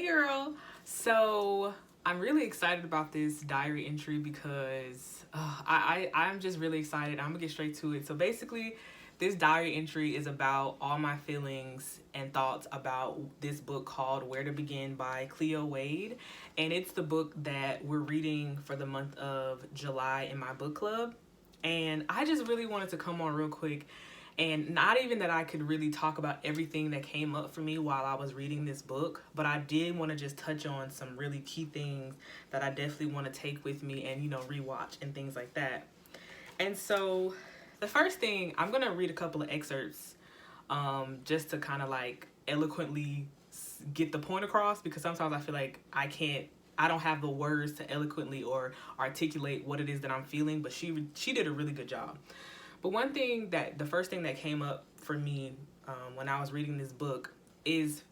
Hey girl. So I'm really excited about this diary entry because I'm just really excited. I'm gonna get straight to it. So basically, this diary entry is about all my feelings and thoughts about this book called Where to Begin by Cleo Wade. And it's the book that we're reading for the month of July in my book club. And I just really wanted to come on real quick, and not even that I could really talk about everything that came up for me while I was reading this book, but I did want to just touch on some really key things that I definitely want to take with me and, rewatch and things like that. And so the first thing, I'm going to read a couple of excerpts just to kind of like eloquently get the point across, because sometimes I feel like I don't have the words to eloquently or articulate what it is that I'm feeling, but she did a really good job. But the first thing that came up for me when I was reading this book is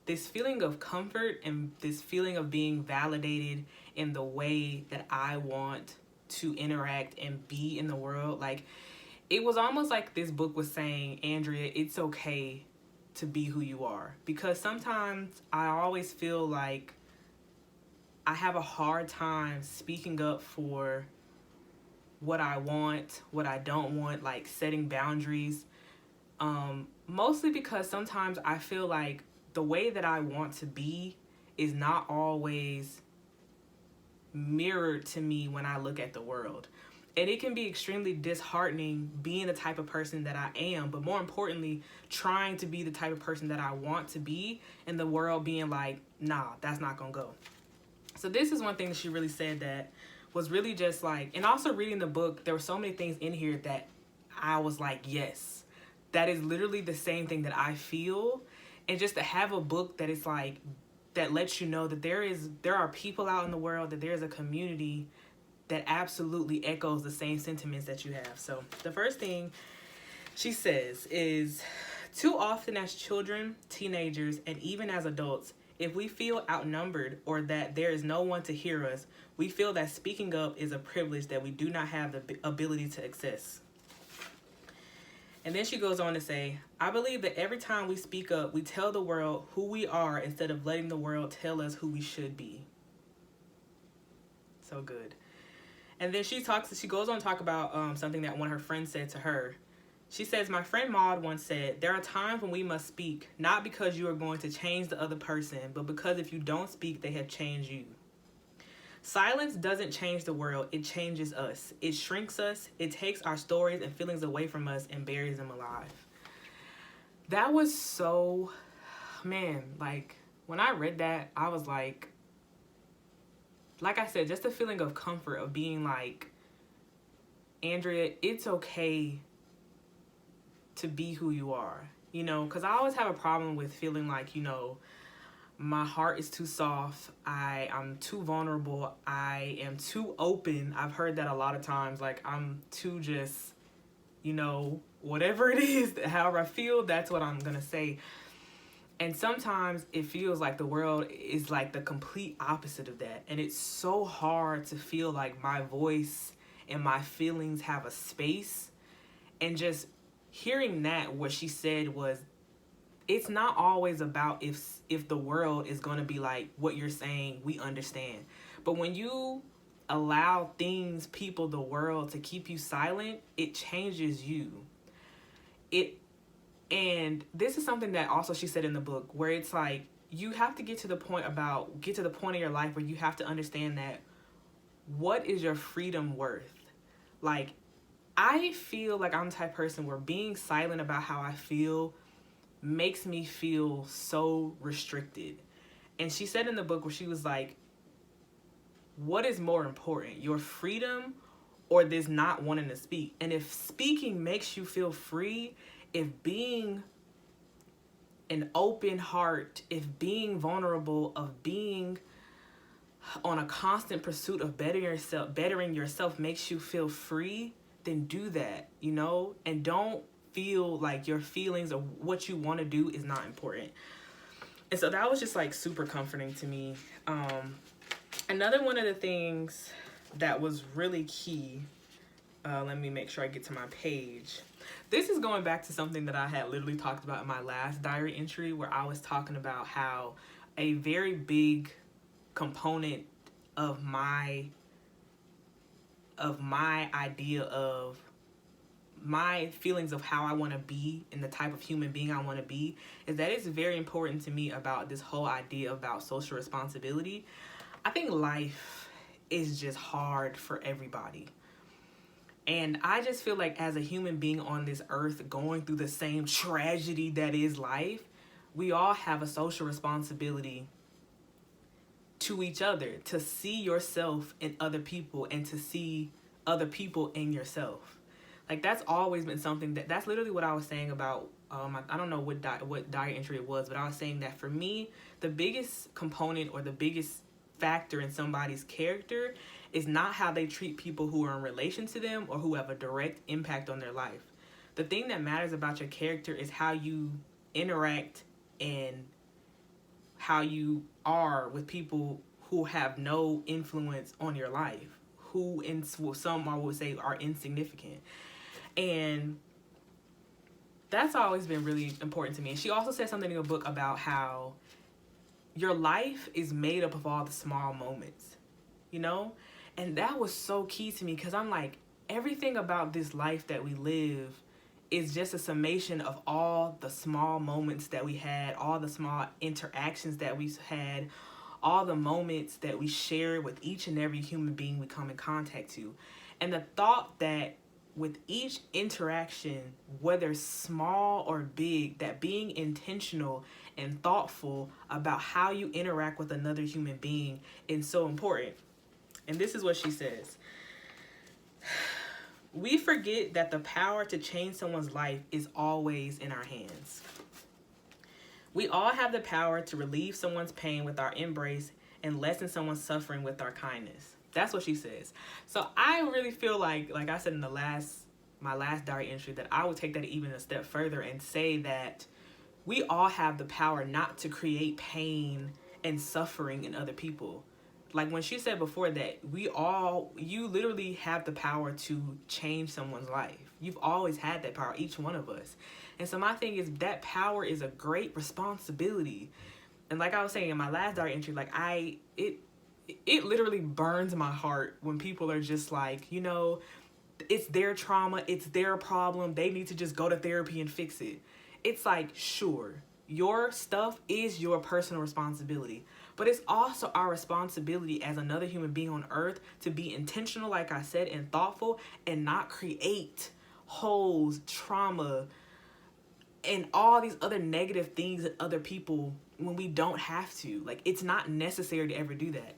this feeling of comfort and this feeling of being validated in the way that I want to interact and be in the world. Like, it was almost like this book was saying, Andrea, it's okay to be who you are. Because sometimes I always feel like I have a hard time speaking up for what I want, what I don't want, like setting boundaries. Mostly because sometimes I feel like the way that I want to be is not always mirrored to me when I look at the world. And it can be extremely disheartening being the type of person that I am, but more importantly, trying to be the type of person that I want to be, and the world being like, nah, that's not gonna go. So this is one thing that she really said that was really just like, and also reading the book, there were so many things in here that I was like, yes, that is literally the same thing that I feel. And just to have a book that is like, that lets you know that there are people out in the world, that there's a community that absolutely echoes the same sentiments that you have. So the first thing she says is, too often as children, teenagers, and even as adults, if we feel outnumbered or that there is no one to hear us, we feel that speaking up is a privilege that we do not have the ability to access. And then she goes on to say, I believe that every time we speak up, we tell the world who we are instead of letting the world tell us who we should be. So good. And then she goes on to talk about something that one of her friends said to her. She says, my friend Maud once said, there are times when we must speak, not because you are going to change the other person, but because if you don't speak, they have changed you. Silence doesn't change the world, it changes us. It shrinks us, it takes our stories and feelings away from us and buries them alive. That was so, man, like, when I read that, I was like I said, just a feeling of comfort of being like, Andrea, it's okay to be who you are, because I always have a problem with feeling like, my heart is too soft, I'm too vulnerable, I am too open. I've heard that a lot of times, like I'm too just, whatever it is, however I feel, that's what I'm gonna say. And sometimes it feels like the world is like the complete opposite of that, and it's so hard to feel like my voice and my feelings have a space. And just hearing that, what she said was, it's not always about if the world is going to be like what you're saying, we understand. But when you allow things, people, the world to keep you silent, it changes you. And this is something that also she said in the book, where it's like, you have to get to the point in your life where you have to understand that, what is your freedom worth? Like, I feel like I'm the type of person where being silent about how I feel makes me feel so restricted. And she said in the book, where she was like, what is more important, your freedom or this not wanting to speak? And if speaking makes you feel free, if being an open heart, if being vulnerable, of being on a constant pursuit of bettering yourself makes you feel free, then do that, and don't feel like your feelings or what you want to do is not important. And so that was just like super comforting to me. Another one of the things that was really key, let me make sure I get to my page. This is going back to something that I had literally talked about in my last diary entry, where I was talking about how a very big component of my idea of my feelings of how I want to be and the type of human being I want to be is that it's very important to me about this whole idea about social responsibility. I think life is just hard for everybody. And I just feel like as a human being on this earth going through the same tragedy that is life, we all have a social responsibility to each other, to see yourself in other people and to see other people in yourself. Like that's always been something that's literally what I was saying about I don't know what diary entry it was, but I was saying that for me, the biggest component or the biggest factor in somebody's character is not how they treat people who are in relation to them or who have a direct impact on their life. The thing that matters about your character is how you interact and how you are with people who have no influence on your life, who in some I would say are insignificant. And that's always been really important to me. And she also said something in a book about how your life is made up of all the small moments, you know? And that was so key to me because I'm like, everything about this life that we live is just a summation of all the small moments that we had, all the small interactions that we had, all the moments that we share with each and every human being we come in contact to. And the thought that with each interaction, whether small or big, that being intentional and thoughtful about how you interact with another human being is so important. And this is what she says. We forget that the power to change someone's life is always in our hands. We all have the power to relieve someone's pain with our embrace and lessen someone's suffering with our kindness. That's what she says. So I really feel like I said in my last diary entry, that I would take that even a step further and say that we all have the power not to create pain and suffering in other people. Like when she said before that you literally have the power to change someone's life. You've always had that power, each one of us. And so my thing is that power is a great responsibility. And like I was saying in my last diary entry, it literally burns my heart when people are just like, you know, it's their trauma, it's their problem, they need to just go to therapy and fix it. It's like, sure, your stuff is your personal responsibility, but it's also our responsibility as another human being on earth to be intentional, like I said, and thoughtful, and not create holes, trauma, and all these other negative things in other people when we don't have to. Like, it's not necessary to ever do that.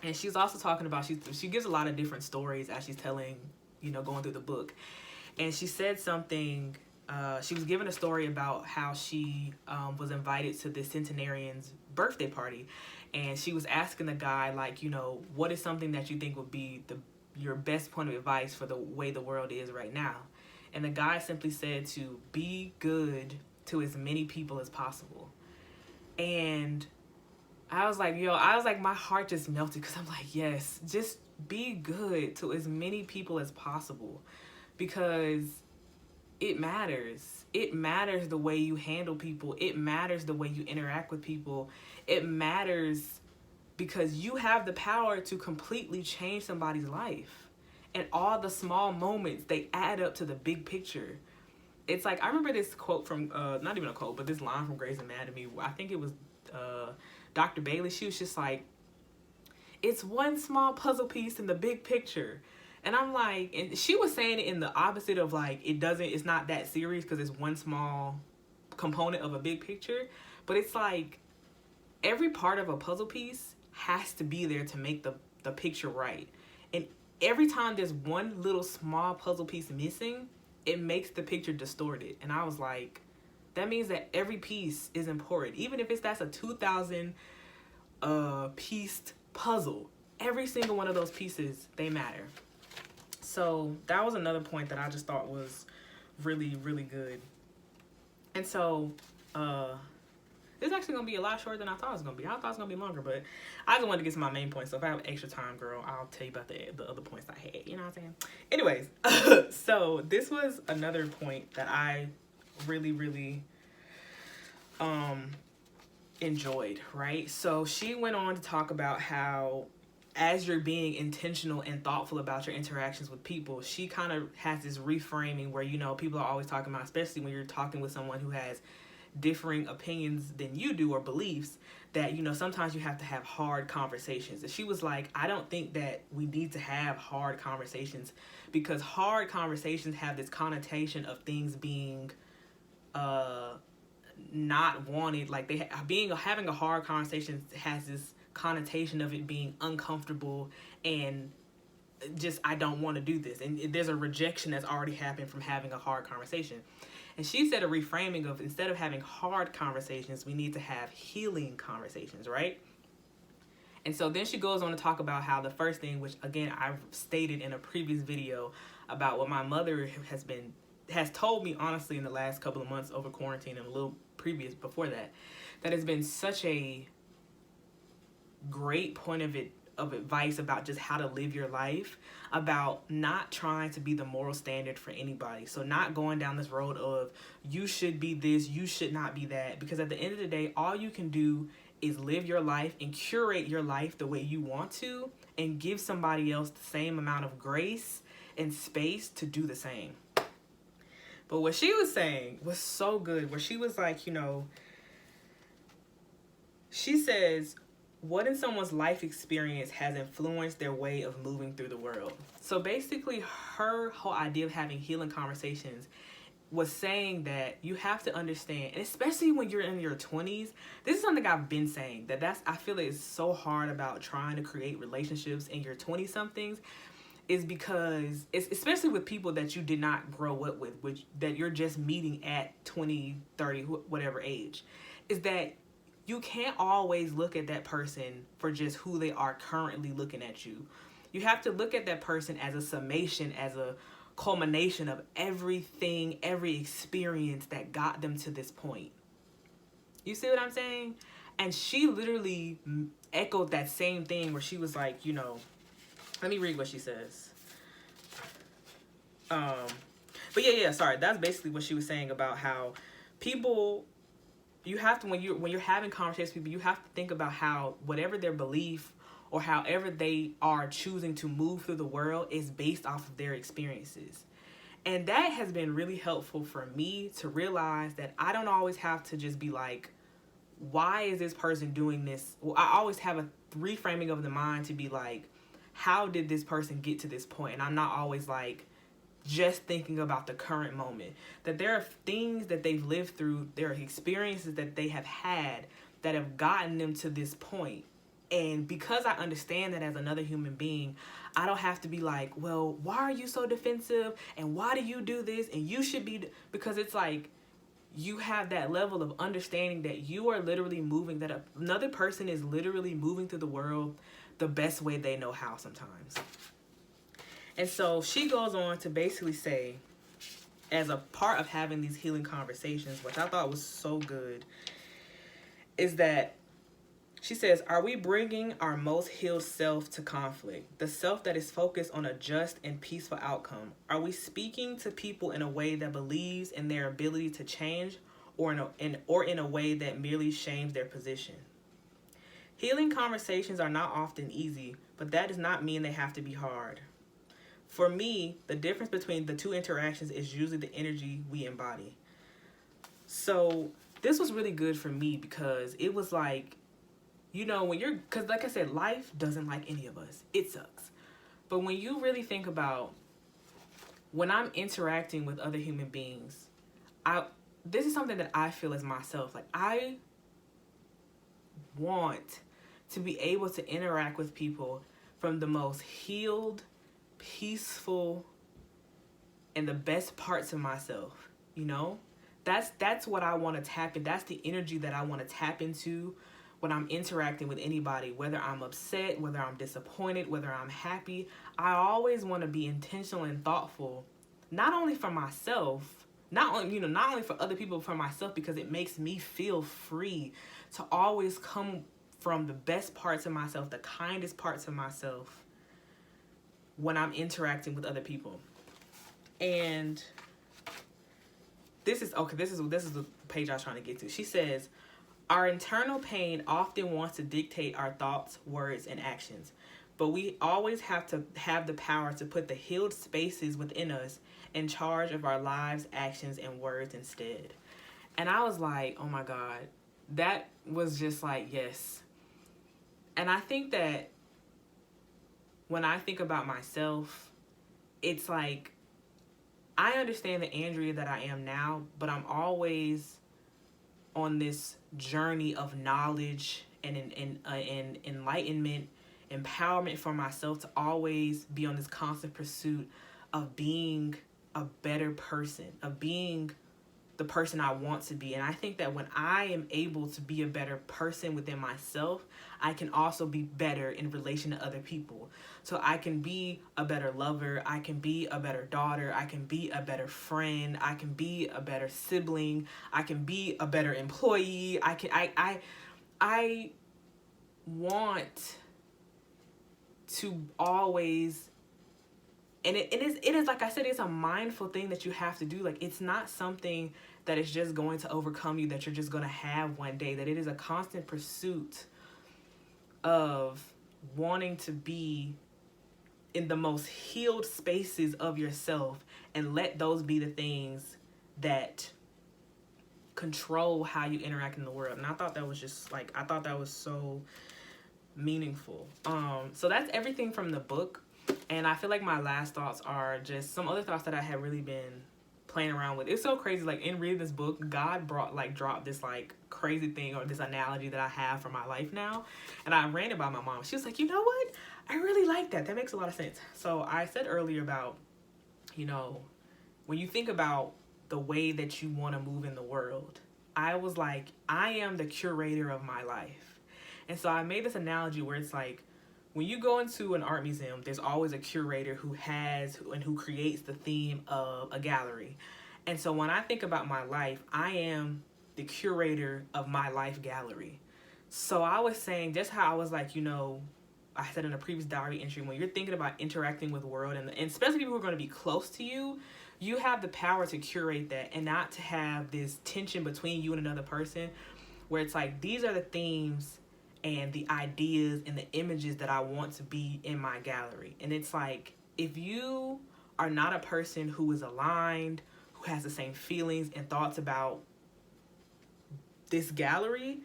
And she's also talking about, she gives a lot of different stories as she's telling, you know, going through the book. And she said something, she was given a story about how she was invited to this centenarian's birthday party. And she was asking the guy, like, you know, what is something that you think would be your best point of advice for the way the world is right now? And the guy simply said to be good to as many people as possible. And I was like, my heart just melted because I'm like, yes, just be good to as many people as possible because it matters. It matters the way you handle people. It matters the way you interact with people. It matters because you have the power to completely change somebody's life. And all the small moments, they add up to the big picture. It's like, I remember this quote from, not even a quote, but this line from Grey's Anatomy. I think it was Dr. Bailey. She was just like, it's one small puzzle piece in the big picture. And I'm like, and she was saying it in the opposite of like, it's not that serious because it's one small component of a big picture. But it's like, every part of a puzzle piece has to be there to make the picture right. And every time there's one little small puzzle piece missing, it makes the picture distorted. And I was like, that means that every piece is important. Even if that's a 2,000 pieced puzzle, every single one of those pieces, they matter. So that was another point that I just thought was really, really good. And so this is actually going to be a lot shorter than I thought it was going to be. I thought it was going to be longer, but I just wanted to get to my main point. So if I have extra time, girl, I'll tell you about the other points I had. You know what I'm saying? Anyways, so this was another point that I really, really enjoyed, right? So she went on to talk about how as you're being intentional and thoughtful about your interactions with people, she kind of has this reframing where, you know, people are always talking about, especially when you're talking with someone who has differing opinions than you do or beliefs, that, you know, sometimes you have to have hard conversations. And she was like, I don't think that we need to have hard conversations, because hard conversations have this connotation of things being not wanted. Like having a hard conversation has this connotation of it being uncomfortable and just, I don't want to do this, and there's a rejection that's already happened from having a hard conversation. And she said a reframing of, instead of having hard conversations, we need to have healing conversations, right? And so then she goes on to talk about how the first thing, which again I've stated in a previous video about what my mother has told me honestly in the last couple of months over quarantine, and a little previous before that, that has been such a great point of advice about just how to live your life, about not trying to be the moral standard for anybody. So not going down this road of you should be this, you should not be that, because at the end of the day, all you can do is live your life and curate your life the way you want to, and give somebody else the same amount of grace and space to do the same. But what she was saying was so good, where she was like, you know, she says, what in someone's life experience has influenced their way of moving through the world? So basically, her whole idea of having healing conversations was saying that you have to understand, and especially when you're in your 20s, this is something I've been saying, I feel it's so hard about trying to create relationships in your 20-somethings, is because it's especially with people that you did not grow up with, which that you're just meeting at 20, 30, whatever age, is that you can't always look at that person for just who they are currently looking at you. You have to look at that person as a summation, as a culmination of everything, every experience that got them to this point. You see what I'm saying? And she literally echoed that same thing, where she was like, you know, let me read what she says. But yeah, sorry. That's basically what she was saying about how people, you have to, when you're having conversations with people, you have to think about how whatever their belief or however they are choosing to move through the world is based off of their experiences. And that has been really helpful for me to realize that I don't always have to just be like, why is this person doing this? Well, I always have a reframing of the mind to be like, how did this person get to this point? And I'm not always like just thinking about the current moment. That there are things that they've lived through, there are experiences that they have had that have gotten them to this point. And because I understand that as another human being, I don't have to be like, well, why are you so defensive? And why do you do this? And you should be, because it's like, you have that level of understanding that you are literally moving, that another person is literally moving through the world the best way they know how sometimes. And so she goes on to basically say, as a part of having these healing conversations, which I thought was so good, is that she says, are we bringing our most healed self to conflict? The self that is focused on a just and peaceful outcome? Are we speaking to people in a way that believes in their ability to change, or in a way that merely shames their position? Healing conversations are not often easy, but that does not mean they have to be hard. For me, the difference between the two interactions is usually the energy we embody. So this was really good for me, because it was like, you know, because like I said, life doesn't like any of us. It sucks. But when you really think about, when I'm interacting with other human beings, this is something that I feel as myself. Like, I want to be able to interact with people from the most healed, peaceful, and the best parts of myself, you know? That's what I want to tap in. That's the energy that I want to tap into when I'm interacting with anybody, whether I'm upset, whether I'm disappointed, whether I'm happy. I always want to be intentional and thoughtful, not only for myself, not only for other people, for myself, because it makes me feel free to always come from the best parts of myself, the kindest parts of myself, when I'm interacting with other people. And this is the page I was trying to get to. She says, Our internal pain often wants to dictate our thoughts, words, and actions, but we always have to have the power to put the healed spaces within us in charge of our lives, actions, and words instead. And I was like, oh my God, that was just like, yes. And I think that when I think about myself, it's like, I understand the Andrea that I am now, but I'm always on this journey of knowledge and in enlightenment, empowerment for myself to always be on this constant pursuit of being a better person, of being the person I want to be. And I think that when I am able to be a better person within myself, I can also be better in relation to other people. So I can be a better lover, I can be a better daughter, I can be a better friend, I can be a better sibling, I can be a better employee. I want to always, and it is like I said, it's a mindful thing that you have to do. Like, it's not something that is just going to overcome you, that you're just going to have one day, that it is a constant pursuit of wanting to be in the most healed spaces of yourself, and let those be the things that control how you interact in the world. And I thought that was just like, I thought that was so meaningful. So that's everything from the book. And I feel like my last thoughts are just some other thoughts that I had really been playing around with. It's so crazy. Like, in reading this book, God dropped this like crazy thing, or this analogy that I have for my life now. And I ran it by my mom. She was like, you know what? I really like that. That makes a lot of sense. So I said earlier about, when you think about the way that you want to move in the world, I was like, I am the curator of my life. And so I made this analogy where it's like, when you go into an art museum, there's always a curator who creates the theme of a gallery. And so when I think about my life, I am the curator of my life gallery. So I was saying, just how I was like, I said in a previous diary entry, when you're thinking about interacting with the world, and especially people who are going to be close to you, you have the power to curate that, and not to have this tension between you and another person, where it's like, these are the themes and the ideas and the images that I want to be in my gallery. And it's like, if you are not a person who is aligned, who has the same feelings and thoughts about this gallery,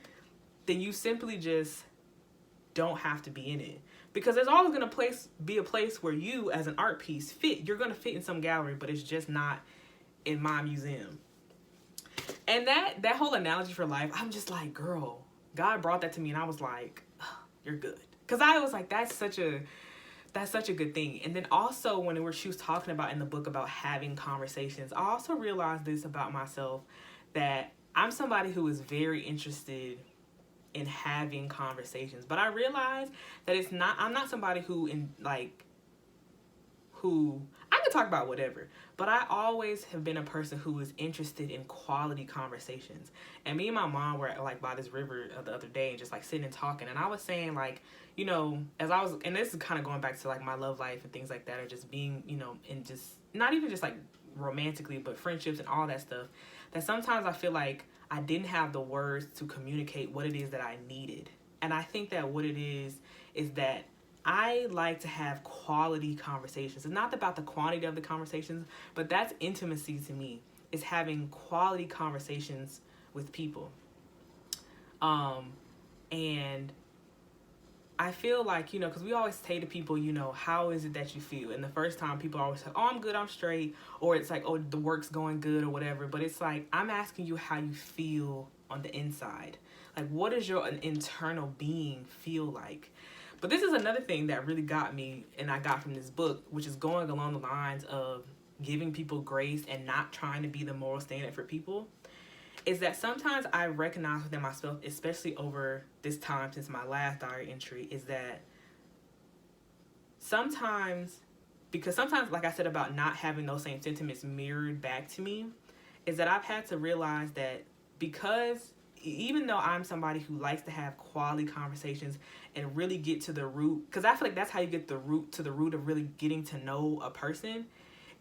then you simply just don't have to be in it. Because there's always going to be a place where you, as an art piece, fit. You're going to fit in some gallery, but it's just not in my museum. And that whole analogy for life, I'm just like, girl, God brought that to me, and I was like, oh, you're good. Because I was like, that's such a good thing. And then also, when she was talking about in the book about having conversations, I also realized this about myself, that I'm somebody who is very interested in having conversations. But I realized that I'm not somebody who I can talk about whatever, but I always have been a person who is interested in quality conversations. And me and my mom were like by this river the other day, and just like sitting and talking. And I was saying, like, as I was, and this is kind of going back to like my love life and things like that, or just being, and just not even just like romantically, but friendships and all that stuff, that sometimes I feel like I didn't have the words to communicate what it is that I needed. And I think that what it is that I like to have quality conversations. It's not about the quantity of the conversations, but that's intimacy to me, is having quality conversations with people. And I feel like, because we always say to people, how is it that you feel? And the first time people always say, oh, I'm good, I'm straight. Or it's like, oh, the work's going good or whatever. But it's like, I'm asking you how you feel on the inside. Like, what does your internal being feel like? But this is another thing that really got me, and I got from this book, which is going along the lines of giving people grace and not trying to be the moral standard for people, is that sometimes I recognize within myself, especially over this time since my last diary entry, is that sometimes, like I said about not having those same sentiments mirrored back to me, is that I've had to realize that, because even though I'm somebody who likes to have quality conversations and really get to the root, because I feel like that's how you get to the root of really getting to know a person,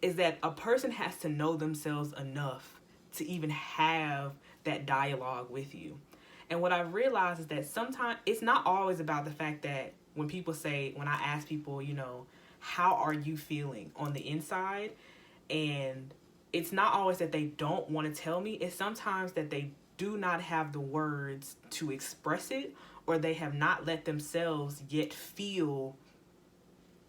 is that a person has to know themselves enough to even have that dialogue with you. And what I've realized is that sometimes it's not always about the fact that when I ask people, how are you feeling on the inside? And it's not always that they don't want to tell me. It's sometimes that they do not have the words to express it, or they have not let themselves yet feel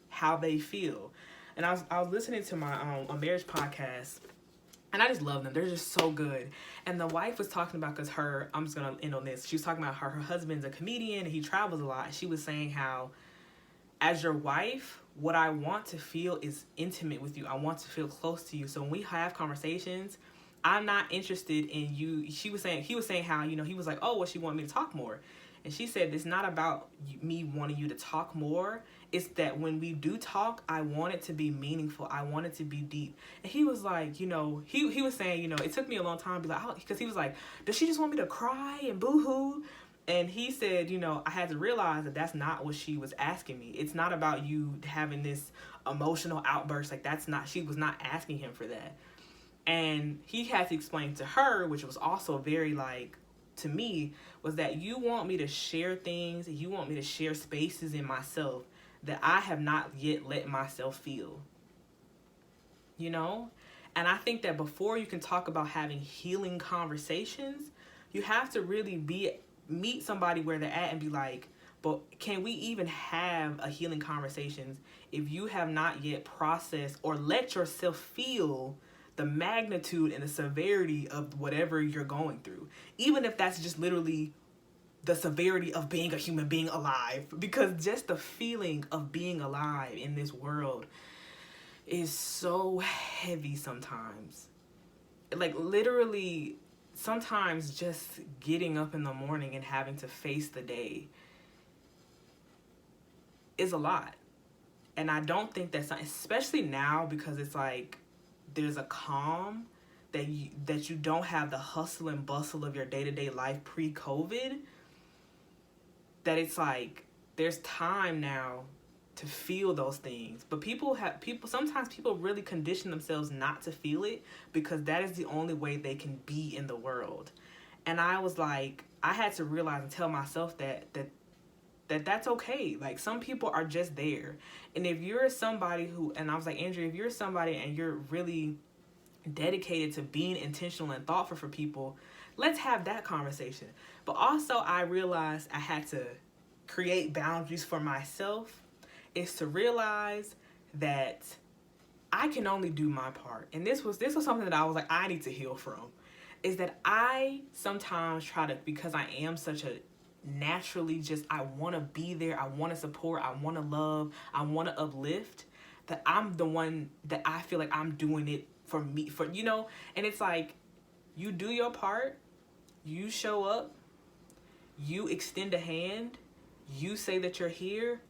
how they feel. And I was listening to my a marriage podcast, and I just love them. They're just so good. And the wife was talking about, because I'm just going to end on this. She was talking about her husband's a comedian, and he travels a lot. She was saying how, as your wife, what I want to feel is intimate with you. I want to feel close to you. So when we have conversations, I'm not interested in you. He was saying how, he was like, oh, well, she wanted me to talk more. And she said, it's not about me wanting you to talk more. It's that when we do talk, I want it to be meaningful. I want it to be deep. And he was like, he was saying, it took me a long time to be like, because he was like, does she just want me to cry and boo-hoo? And he said, I had to realize that that's not what she was asking me. It's not about you having this emotional outburst. Like, she was not asking him for that. And he had to explain to her, which was also very, to me, was that you want me to share things, you want me to share spaces in myself that I have not yet let myself feel. And I think that before you can talk about having healing conversations, you have to really meet somebody where they're at and be like, but can we even have a healing conversations if you have not yet processed or let yourself feel the magnitude and the severity of whatever you're going through, even if that's just literally the severity of being a human being alive, because just the feeling of being alive in this world is so heavy sometimes. Like, literally, sometimes just getting up in the morning and having to face the day is a lot. And I don't think that's, especially now, because it's like there's a calm that you don't have the hustle and bustle of your day-to-day life pre-COVID, that it's like there's time now to feel those things. But sometimes people really condition themselves not to feel it, because that is the only way they can be in the world. And I was like, I had to realize and tell myself that's okay. Like, some people are just there. And if you're somebody and I was like, Andrea, if you're somebody and you're really dedicated to being intentional and thoughtful for people, let's have that conversation. But also, I realized I had to create boundaries for myself, is to realize that I can only do my part. And this was something that I was like, I need to heal from, is that I sometimes try to, because I am such a naturally just, I want to be there, I want to support, I want to love, I want to uplift, that I'm the one that I feel like I'm doing it for me, and it's like, you do your part, you show up, you extend a hand, you say that you're here,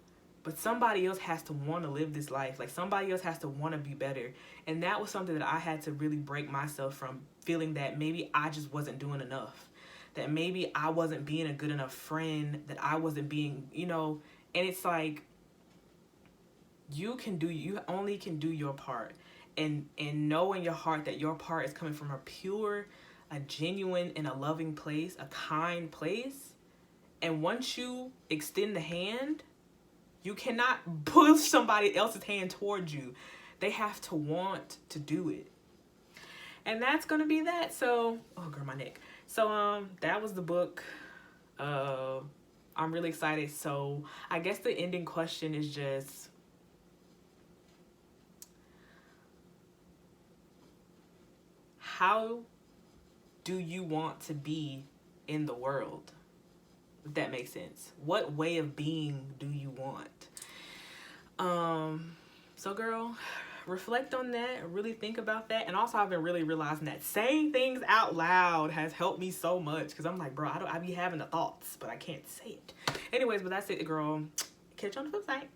but somebody else has to want to live this life. Like, somebody else has to want to be better. And that was something that I had to really break myself from, feeling that maybe I just wasn't doing enough, that maybe I wasn't being a good enough friend, that I wasn't being, and it's like, you only can do your part, and know in your heart that your part is coming from a pure, a genuine, and a loving place, a kind place. And once you extend the hand, you cannot push somebody else's hand towards you. They have to want to do it. And that's going to be that. So, oh girl, my neck. So, that was the book. I'm really excited. So, I guess the ending question is just, how do you want to be in the world? If that makes sense. What way of being do you want? So girl, reflect on that, really think about that. And also, I've been really realizing that saying things out loud has helped me so much, because I'm like, bro, I be having the thoughts, but I can't say it. Anyways, but that's it, girl. Catch you on the flip side.